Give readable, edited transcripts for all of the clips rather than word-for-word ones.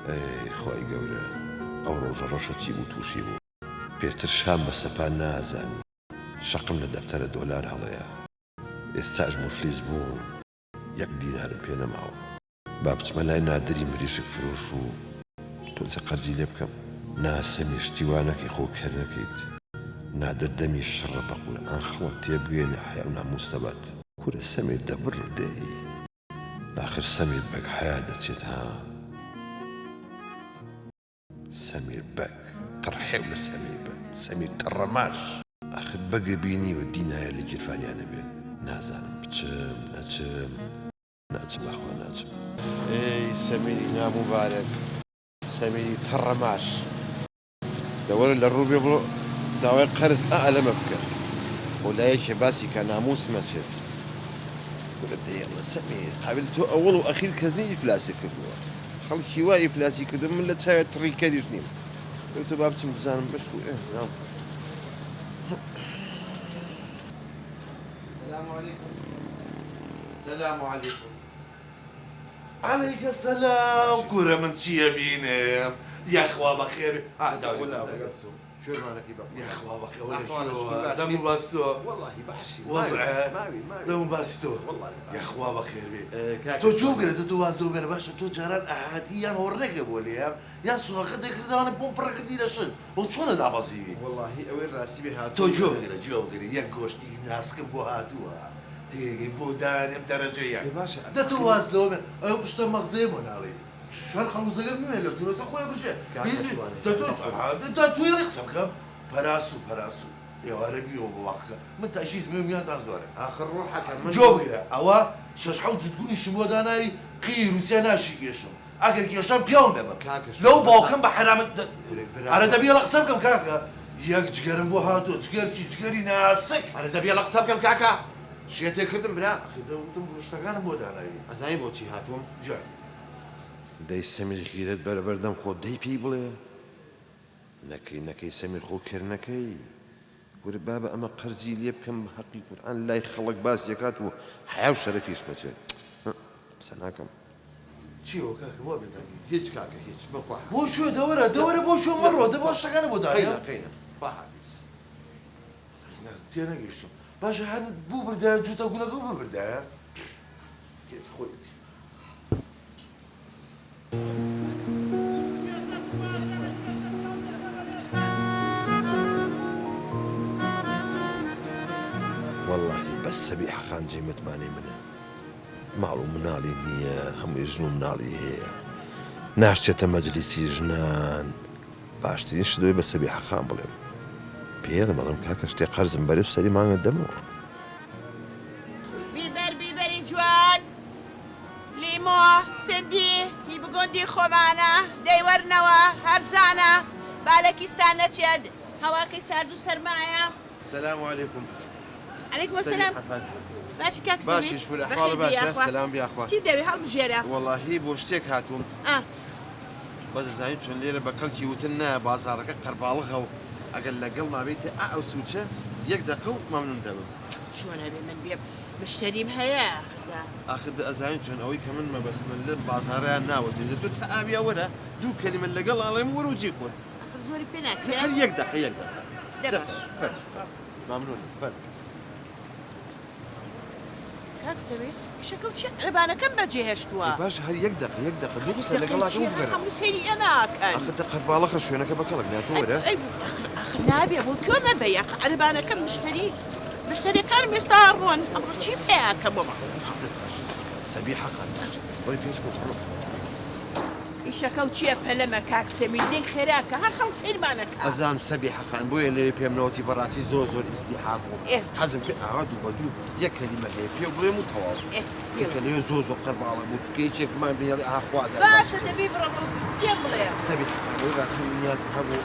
ئەی خۆی گەورە ئەو ڕۆژە ڕۆژە چی بوو تووشی بوو پێشتر شام بە سەپان نازانی شەقم لە دەفتەرە دۆلار هەڵەیە ئێستاش مفلیس بووم یەک دینارم پێ نەماوە با بچمە لای نادری مریشک فرۆش و تۆ قەرزی لێ بکەم ناسەمی شتیوانەکەی خۆ کەرنەکەیت نادردەمی شڕە بە قورئان خەڵک تێبگوێنێ حیا و ناموس دەبات کورە سەمیر دەبڕ دێی آخر سەمیر بەک حیا دەچێت ها سەمیر بەک قڕحێو لە سەمیر بەک سەمیر تەڕەماش آخر بەگە بینیوە دینایە لە گیرفانیانە بێ نازانم بچم ناچم ئەخوا ناچم ئێی سەمیری ناموبارەک سەمیری تەڕەماش دەوەرە لە ڕووبێ بڵۆ داوای قەرز ئەلەمە بکە بۆ لایەکێ باسی کە ناموس مەچێت وەرە دەیەڵە سەمیر قابل تۆ ئەوڵ و ئەخیر کەس نی ئیفلاسی کردووە خەڵکی وا ئیفلاسی کردو من لە چاوێ تڕیکەریش نیم تۆ با بچم بزانم بەش و بزانم السلام عليكم السلام عليكم عليك السلام كورة من شي بينام يا اخوة بخير ولا بقصو شو مالك يا اخوة بخير ولا دم باستو والله بحشي وضعه دم باستو يا اخوة بخير بي تو شو قلت تو وازو بين باشا تو جاران احاديا ورقب وليا يا سونا قدك دانا بوم بركتي دشن وشلون ذا بصيبي والله اوين راسي بها تو جو قلت يا غوشتي ناسكم بو هاتوها تيجي بودان درجية باشا ده تواز لو أو بشتى مغزى منالي شو هالخمسة قبل ما لو تروس أخويا بشة بيزي ده تويل يقسم كم براسو يا عربي وبواقع من تأجيز مية تنزوره آخر روحك من جو بقرا أوا شش حوج تكوني شمو داناي قير وسياناشي يشم أجر كيشام بيوم بابا لو باكم بحرام على دبي الأقسام كم كاكا ياك جگرم بو هاتو جگری ناسك على دبي الأقسام كم كاكا شيتي كردم برا أخي دوتم اشتغلنا بود علي أزاي بوتشي هاتوم جا داي سمير خيرت بردم خود داي بيبلي نكي سمير خو كرنكي ور بابا أما قرزي لي بكم بحقي قرآن لا يخلق باس يكاتو حياة وشرفيش بجد سناكم شو كاك هو بدك هيج كاكا هيج بقى بو شو دورة بو شو مرة ده باش اشتغلنا بود علي قينا بحافظ تينا قشطة باشا حن بو بردان جوتا قلنا بو بردان كيف خويتي والله بس سبيحة خان جاي متماني منه معلوم منالي نية هم يجنون منالي هي ناشتة مجلسي جنان باشترين شدوي بس سبيحة خان بلهم بيلا مالهم كاكا شتي قرز مباري بسري ما قدموا بيبر جوان ليمو سندي يبقوندي خومانا ديورنوا هرزانا بالكستانة تشاد هواكي ساردو سرمايا السلام عليكم عليكم السلام باشي كاك سمي باشي شو الأحوال باشا سلام يا أخوان سيدي هالمجيرة والله هي بوشتك هاتوم بس زين شون ليلة بكلكي وتنا بازارك قربالغه أقل لقلنا بيتي سوتشة يقدقوا ما من ندم شو أنا من بيب مشتري بهيا أخذ أزاين شون أوي كمان ما بس من اللي بازارها ناوي إذا تتأبي ولا دو كلمة اللي قال الله يمر وجي خود زوري بنات هل يقدق دفش فر ممنون فر كاك سمي شكو تشي ربانا كم بجي هشتوا باش هل يقدق دو بس اللي قال الله يمر هم سيري أنا كان أخذ قربالغه شو أنا كبكلك ناتورة أخ نابي أبو كل ما بيع ربانا كم مشتري كان مستعرون أمر شي فيها كبوما سبيحة خان ولي بيشكو إيشكو تشي بلما كاك سمي دين خيراك هاكم سير بانك أزام سبيحة خان بوي اللي بيمنوتي براسي زوزو الازدحام حزم كده عادو بدو يا كلمة هي في بوي متواضع كلمة زوزو قرب على بوتشكي شيف ما بين اللي أخوازه باشا دبيب ربو يبلي سبيحة خان بوي راسي الناس حبو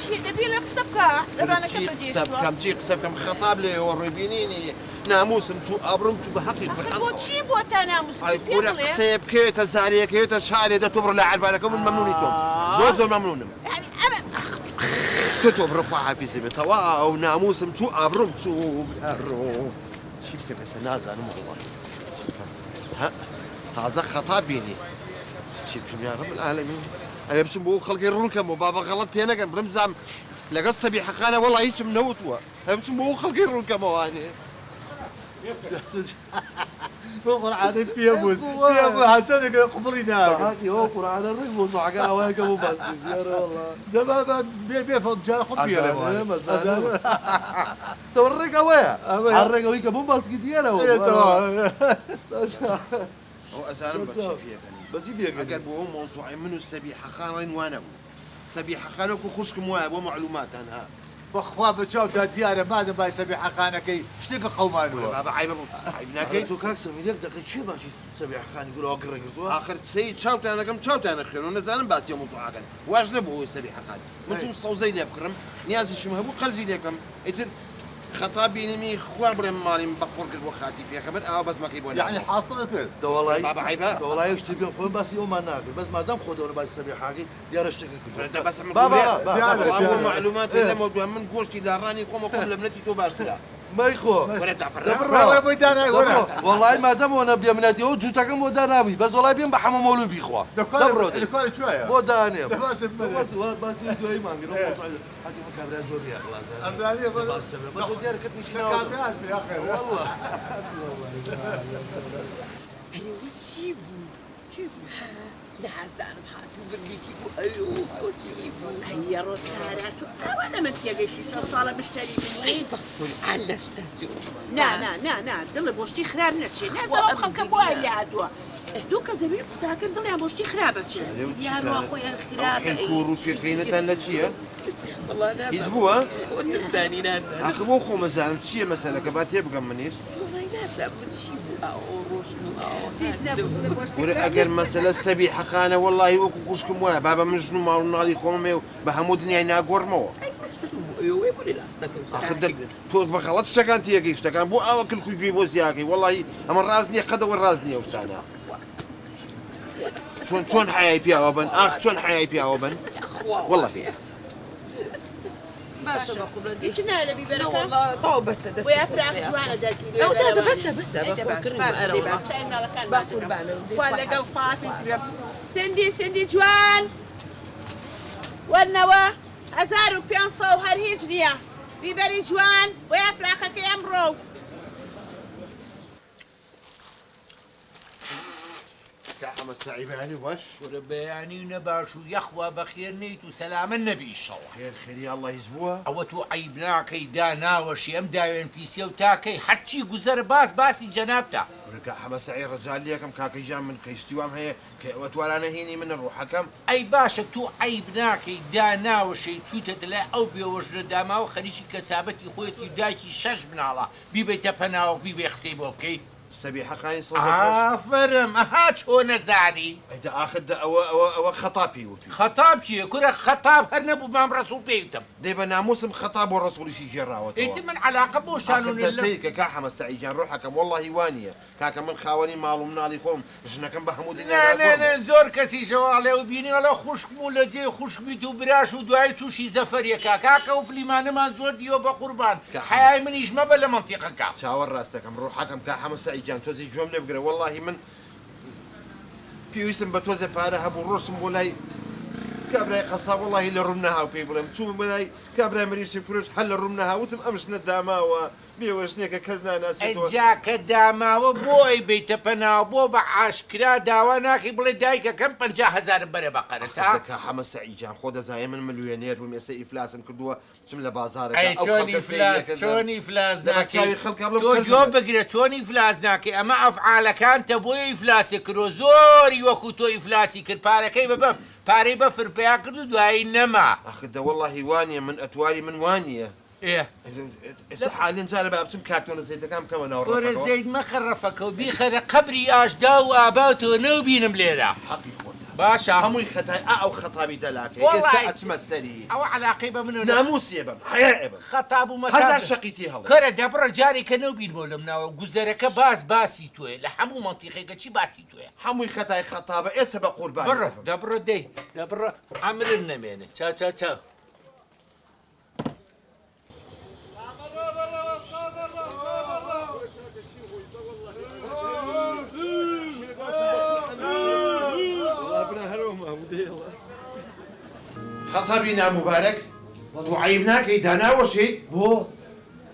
شي دبي لك سبكة ربانا كم بديش كم شيء سب كم خطاب لي وربينيني ناموس مشو أبرم شو بحقيقة بوتشي بوتا ناموس أي كورة قصيب كيوتا زارية كيوتا شارية ده تبر لاعب بالكم الممنونيتهم زوز ممنونهم يعني أنا تتوب رفعها في سبتها واو ناموس مشو أبرم شو الرو شيب كيف سنازع والله ها تازة خطاب بيني بچیرکم یا رب العالمین ئەگە بچم بۆ خەڵکی ڕوونکەم و بابا غەڵەت تێنەگەن برمزام لەگەڵ سەبیحەخانە وەڵی هیچم نەوتووە ئەگە بچم بۆ خەڵکی ڕوونکەمەوانێ بۆ قورعانەی پێ بوو هاتەنێکە قوبڵی ناکە ئەو قورعانە ڕێک بۆ زوعگە ئەوەیەکە بۆ باس زەبا بێ جارە خۆ پێڵێ تۆ ڕێک ئەوەیە ڕێگەوەی کە بۆ باسکی دیێرەوە ئەو ئەزانم بەچی پێکەن بەچی بێگەن ئەگەر بۆ ئەو مۆزوعی من و سەبیحەخان ڕێن وانە بوو سەبیحەخان وەکو خوشکم وایە بۆ معلوماتان ها بەخوا بەچاوتا دیارە مادەم بای سەبیحەخانەکەی شتێکە قەومانوە بابا عیبە عیب ناکەیت تۆ کاک سەمیرێک دەقەی چێ باشی سەبیحەخانی گورەوە گڕێگرتووە آخر سەی چاوتانەکەم چاوتانە خوێن و نەزانم باسی مۆزوعەکەن واش نەبوو سەبیحەخان من چوم سەوزەی لێ بکڕم نیازیشم هەبوو قەرزی لێکەم ئیتر خەتا بینیمی خوا بڵێم ماڵیم بەقوڕ کرد بۆ خاتی پێخەبەر ئاوا بەزمەکەی بۆ یعنی حاصل کرد دەوڵایی بابا عیبە دەوڵایی شتی پێم خۆی باسی ئەومان ناکرد بەس مادام خۆدەوە باسی سەبیحەکەی دیارە شتێکی کرد بەس بابا معلومات لەمە من گۆشتی لاڕانی خۆمە خۆم لە منەتی تۆ باشترە مەیخۆ بۆی دانای وەرە وەڵای مادەمەوە نەبێ منەتی ئەو جووتەکەم بۆ داناوی بەس وەڵای بێم بە حەمە مەولوی بیخوا دەکوای چوایە بۆ دانێ باسی دوایی مانگرە حتی من کابرا زۆر بیاخلازە ئەزانێ بەس دیارە کەتنیشی والله چی بوو؟ چی بوو؟ نازانم هاتوو بگیتی بوو ئەو چی بوو؟ ئەیە ڕۆسارات و ئەوانە من تێگەیشتی چەند ساڵە مشتری بنی؟ بەخۆی هەر لە شتەچوو نا دڵە بۆشتی خراپ نەچێت نازەوە خەڵکە بۆ وای لێ هاتووە دوو کە زەوی قساکەن دڵیان بۆشتی خراپە چێت یانوا خۆیان خراپە ڕووکەکەینەتان لە چییە؟ وەڵا نازانم هیچ بووە؟ وەترزانی نازانم ئاخ بۆ خۆمەزانم چییە مەسەلەکە با تێبگەم منیش؟ وەڵای نازانم چی بوو ئەو ڕۆژن و هیچ نەبوو وەرە ئەگەر مەسەلە سەبیحەخانە وەڵی وەکو خوشکم وایە بابا من ژن و ماڵ و ناڵی خۆمێ و بە هەموو دنیای ناگۆڕمەوە تۆ بەخەڵەت شتەکان تێگەی شتەکان بۆ ئاوە کلکوی گوێی بۆ زیاکەی وەڵی ئەمە ڕاز نییە قەدەوە ڕاز نییە وسانە چۆن حیای پیاوە بن ئاخ چۆن حیای پیاوە بن وەڵی باشە بە قوڵەت هیچ نایە بیبەرەکە وەڵا باو بەسە دەست ویا فراق جوانە دەرکی ئەو دادا بەسە با قوربانە خوا لەگەڵ خواحافیز بێ سندی جوان وەرنەوە 1500 هەر هیچ نییە بیبەری جوان ویا فراقەکەی ئەمڕۆ كحمد سعيد يعني وش بەیانی نەباش و یەخوا بەخێر نەیت و سەلامە نەبی ئیشەڵڵا خير خير الله يزبوها ئەوە تو عیب ناکەی داناوەشی ئەم داوێن پیسە و تاکەی هەرچی گوزەر باسی جەنابتە ورك حمد سعيد رجال ليكم كاكي جام من كيشتيوام هي وتوالانا هيني من الروح حكم ئەی باشە تو عیب ناکەی داناوەشەی چوتە لای ئەو بێوەژرە داماوە خەریکی کەسابەتی خۆیەتی دایکی 6 بناڵە بیبێتە پەناوە بیبێ قسەی بۆ بکەی السبيحة خاين صوص ئافرم ئەها چۆ نەزانی هيدا اخذ او خطابي وتي خەتاب چییە کورە خەتاب هەر نەبوو مام ڕسوول پێوتم ديبا ناموسم خطاب والرسول شي جراوة ئیتر من علاقە بۆ شانون سيك كاحمد سعيد جان روحكم والله وانية كاكا من خاوني مالو منالي خوم جنكم بحمود نه زۆر کەسی ژەواڵێ و بینیڵە خوشکم و لە جێ خوشکبیت و براش و دوای تووشی زەفەریەکە کاکە و فلیمانەمان زۆر دیوە بە قوربان حیای منیش مەبە لە منتیقەکە شاور راسكم روحكم كاحمد سعيد جان توزي جملة بقرا والله من بيوسم بتوزي بارها ابو رسم ولاي كابراي قصاب والله الا رمناها وبيقول تشوف بلاي كابراي مريش فروش حل رمناها وتم امش نداما بيوشنيك كزنا ناس جاکە داماوە بۆی بیتە پەناو بۆ بە عاشکرا داوا ناکەی بڵێ دایکەکەم 50,000 بەرە بە قەرز هذاك حمد سعيد جان خذ زي من مليونير ومسي افلاس كدوا شم لبازارك ئەی چۆنی ئیفلاس ناکەی تۆ جۆ بگرە چۆنی ئیفلاس ناکەی ئەمە ئەفعالەکانتە بۆی ئیفلاسی کردۆ زۆری وەکو تۆ ئیفلاسی کرد پارەکەی بەبەم پارەی بەفر پیا کرد و دوایی نەما اخذ والله وانيه من اتوالي من وانيه حاليا جالب ابسم كارتون زيت كم كمان كور زيت ما خرفك وبيخر قبري اش داو اباوتو نو بينم ليرة حقي خوتا باشا همو خطاي او خطابي دلاك يستا اتمثلي او علاقه منو ناموس يبم حياء يبم خطاب وما هزار شقيتي هلا كره دبر جاري كنو بين بولمنا وجزرك باسي توي لحمو منطقه شي باسي توي همو خطاي خطابه ايه سبب قربان برا دبر دي دبر عمرنا مين تشا تشا تشا خەتەبی ناموبارەک تو عیب ناکەی داناوەشیت بۆ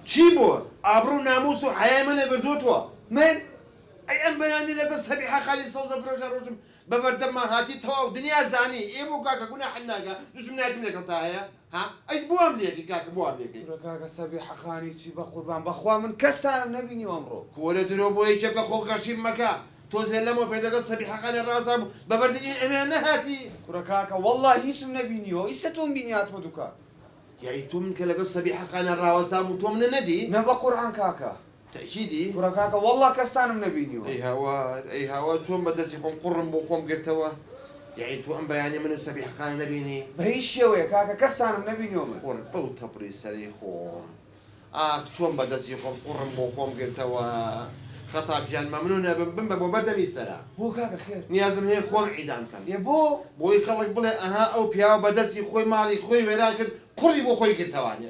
چی بووە؟ ئابڕوو ناموس و حەیای منە بردووتەوە من ئەی ئەم بەیانی لەگەڵ سەبیحە خالی سەوزە فرۆشە ڕۆژم بەبەردەممان هاتی تەواو دنیا زانی ئێمە و کاکە گوناحت ناکە دوژمنایەتم لەگەڵ تا هەیە ها ئەی بۆم لێکی کاکە بۆم لێکی کاکە سەبی حەقانی چی بە قوربان بەخوا من کەستانم نەبینی ئەمڕۆ کۆرە درۆ بۆ یەکێکە خۆڵگەشیم مەکە تۆزێ لەمەوە پێ لەگەڵ سەبیحەکانی ڕازا بوو بەبەردەی ئەمیان نەهاتی کوڕە کاکە وەڵڵا هیچم نەبینیەوە ئیسە تۆم بینی هاتمە دوکان یعنی تۆ من کە لەگەڵ سەبیحەکانە ڕاوەزام و تۆ منە نەدی نە بە قورئان کاکە تەکیدی کوڕە کاکە وەڵڵا کەستانم نەبینیوە ئەی هاوار چۆن بەدەستی خۆم قوڕم بۆ خۆم گرتەوە یعنی تۆ ئەم بەیانی من و سەبیحەکان نەبینی بە هیچ شێوەیە کاکە کەستانم نەبینیوە من قڕ بەو تەپڕی سەری خۆم ئاخ چۆن بەدەستی خۆم قوڕم بۆ خۆم گرتەوە خەتابیان مەمنونە بم بە بۆ بەردەمی سەرا بۆ کاکە خێر نیازم هەیە خۆم عیدام کەم ێ بۆ بۆی خەڵک بڵێ ئەها ئەو پیاوە بەدەستی خۆی ماڵی خۆی وێران کرد قوڕی بۆ خۆی گرتەوانێ